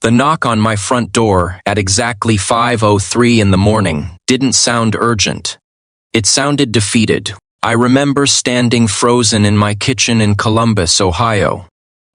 The knock on my front door at exactly 5:03 in the morning didn't sound urgent. It sounded defeated. I remember standing frozen in my kitchen in Columbus, Ohio.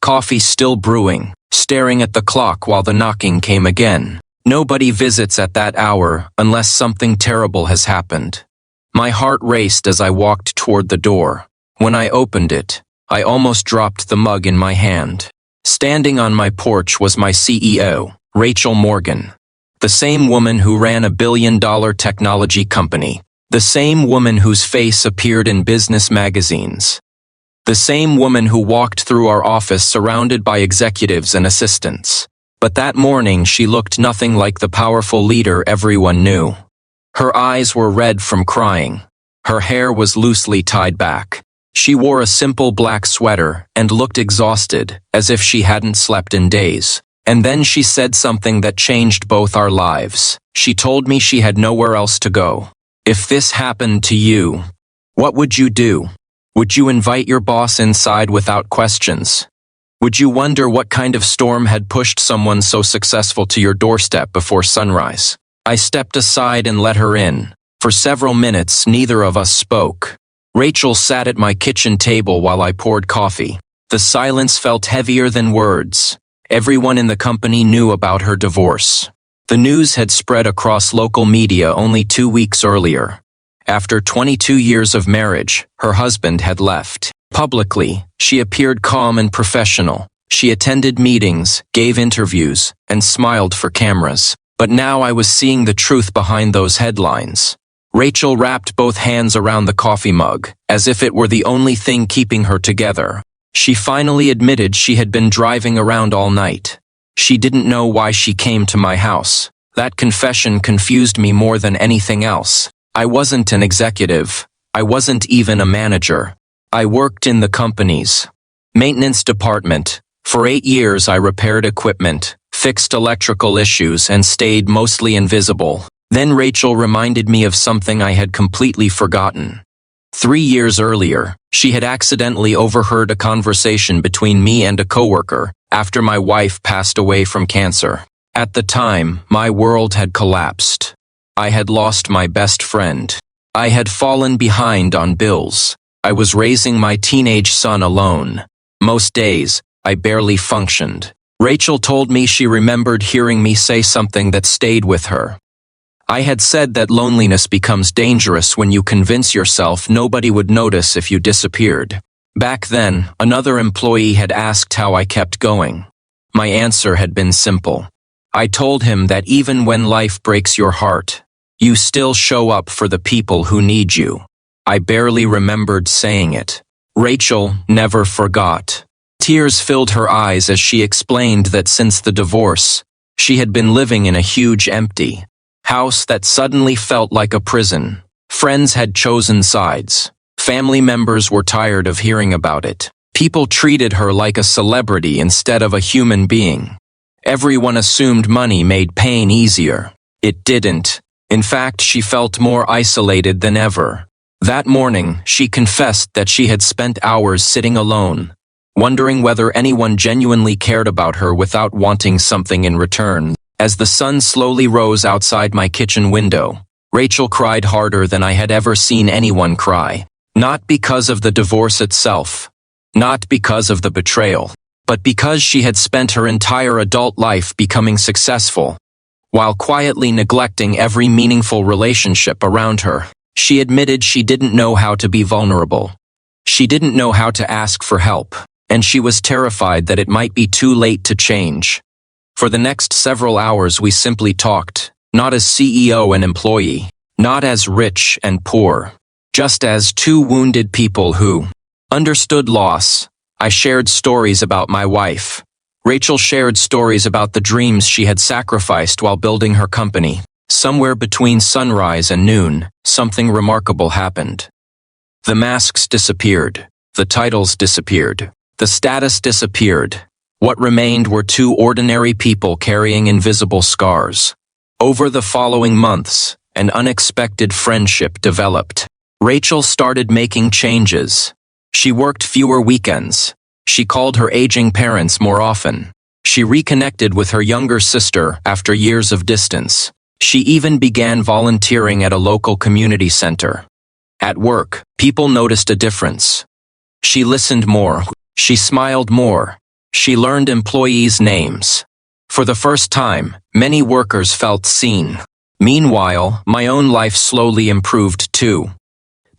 Coffee still brewing, staring at the clock while the knocking came again. Nobody visits at that hour unless something terrible has happened. My heart raced as I walked toward the door. When I opened it, I almost dropped the mug in my hand. Standing on my porch was my CEO, Rachel Morgan. The same woman who ran a billion-dollar technology company. The same woman whose face appeared in business magazines. The same woman who walked through our office surrounded by executives and assistants. But that morning she looked nothing like the powerful leader everyone knew. Her eyes were red from crying. Her hair was loosely tied back. She wore a simple black sweater and looked exhausted, as if she hadn't slept in days. And then she said something that changed both our lives. She told me she had nowhere else to go. If this happened to you, what would you do? Would you invite your boss inside without questions? Would you wonder what kind of storm had pushed someone so successful to your doorstep before sunrise? I stepped aside and let her in. For several minutes, neither of us spoke. Rachel sat at my kitchen table while I poured coffee. The silence felt heavier than words. Everyone in the company knew about her divorce. The news had spread across local media only 2 weeks earlier. After 22 years of marriage, her husband had left. Publicly, she appeared calm and professional. She attended meetings, gave interviews, and smiled for cameras. But now I was seeing the truth behind those headlines. Rachel wrapped both hands around the coffee mug, as if it were the only thing keeping her together. She finally admitted she had been driving around all night. She didn't know why she came to my house. That confession confused me more than anything else. I wasn't an executive. I wasn't even a manager. I worked in the company's maintenance department. For 8 years I repaired equipment, fixed electrical issues, and stayed mostly invisible. Then Rachel reminded me of something I had completely forgotten. 3 years earlier, she had accidentally overheard a conversation between me and a coworker after my wife passed away from cancer. At the time, my world had collapsed. I had lost my best friend. I had fallen behind on bills. I was raising my teenage son alone. Most days, I barely functioned. Rachel told me she remembered hearing me say something that stayed with her. I had said that loneliness becomes dangerous when you convince yourself nobody would notice if you disappeared. Back then, another employee had asked how I kept going. My answer had been simple. I told him that even when life breaks your heart, you still show up for the people who need you. I barely remembered saying it. Rachel never forgot. Tears filled her eyes as she explained that since the divorce, she had been living in a huge empty house that suddenly felt like a prison. Friends had chosen sides. Family members were tired of hearing about it. People treated her like a celebrity instead of a human being. Everyone assumed money made pain easier. It didn't. In fact, she felt more isolated than ever. That morning, she confessed that she had spent hours sitting alone, wondering whether anyone genuinely cared about her without wanting something in return. As the sun slowly rose outside my kitchen window, Rachel cried harder than I had ever seen anyone cry. Not because of the divorce itself, not because of the betrayal, but because she had spent her entire adult life becoming successful, while quietly neglecting every meaningful relationship around her. She admitted she didn't know how to be vulnerable. She didn't know how to ask for help, and she was terrified that it might be too late to change. For the next several hours we simply talked, not as CEO and employee, not as rich and poor, just as two wounded people who understood loss. I shared stories about my wife. Rachel shared stories about the dreams she had sacrificed while building her company. Somewhere between sunrise and noon, something remarkable happened. The masks disappeared. The titles disappeared. The status disappeared. What remained were two ordinary people carrying invisible scars. Over the following months, an unexpected friendship developed. Rachel started making changes. She worked fewer weekends. She called her aging parents more often. She reconnected with her younger sister after years of distance. She even began volunteering at a local community center. At work, people noticed a difference. She listened more. She smiled more. She learned employees' names. For the first time, many workers felt seen. Meanwhile, my own life slowly improved too.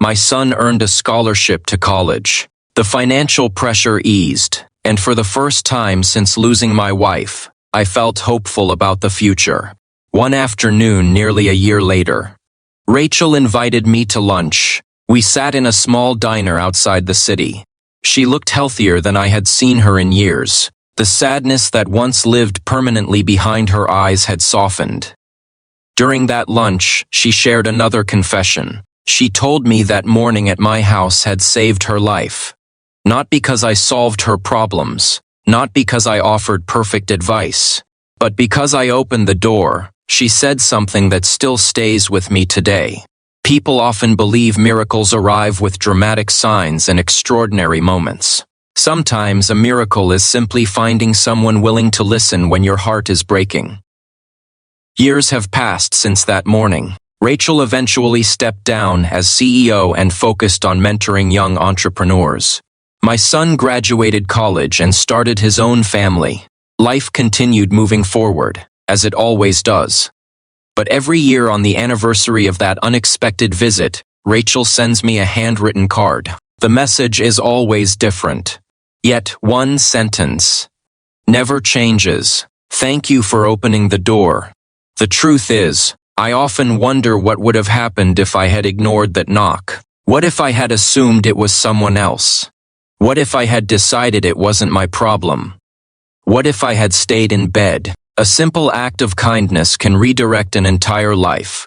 My son earned a scholarship to college. The financial pressure eased, and for the first time since losing my wife, I felt hopeful about the future. One afternoon nearly a year later, Rachel invited me to lunch. We sat in a small diner outside the city. She looked healthier than I had seen her in years. The sadness that once lived permanently behind her eyes had softened. During that lunch, she shared another confession. She told me that morning at my house had saved her life. Not because I solved her problems, not because I offered perfect advice, but because I opened the door. She said something that still stays with me today. People often believe miracles arrive with dramatic signs and extraordinary moments. Sometimes a miracle is simply finding someone willing to listen when your heart is breaking. Years have passed since that morning. Rachel eventually stepped down as CEO and focused on mentoring young entrepreneurs. My son graduated college and started his own family. Life continued moving forward, as it always does. But every year on the anniversary of that unexpected visit, Rachel sends me a handwritten card. The message is always different. Yet one sentence never changes. Thank you for opening the door. The truth is, I often wonder what would have happened if I had ignored that knock. What if I had assumed it was someone else? What if I had decided it wasn't my problem? What if I had stayed in bed? A simple act of kindness can redirect an entire life.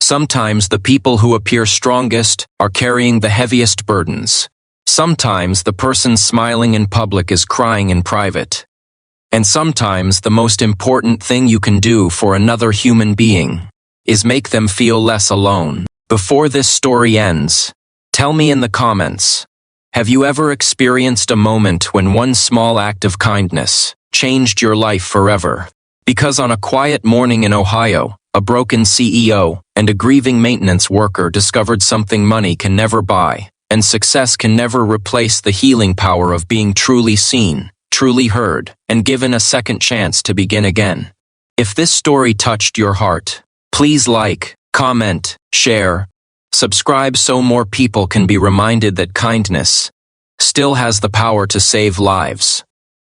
Sometimes the people who appear strongest are carrying the heaviest burdens. Sometimes the person smiling in public is crying in private. And sometimes the most important thing you can do for another human being is make them feel less alone. Before this story ends, tell me in the comments, have you ever experienced a moment when one small act of kindness changed your life forever? Because on a quiet morning in Ohio, a broken CEO and a grieving maintenance worker discovered something money can never buy, and success can never replace the healing power of being truly seen, truly heard, and given a second chance to begin again. If this story touched your heart, please like, comment, share, subscribe so more people can be reminded that kindness still has the power to save lives.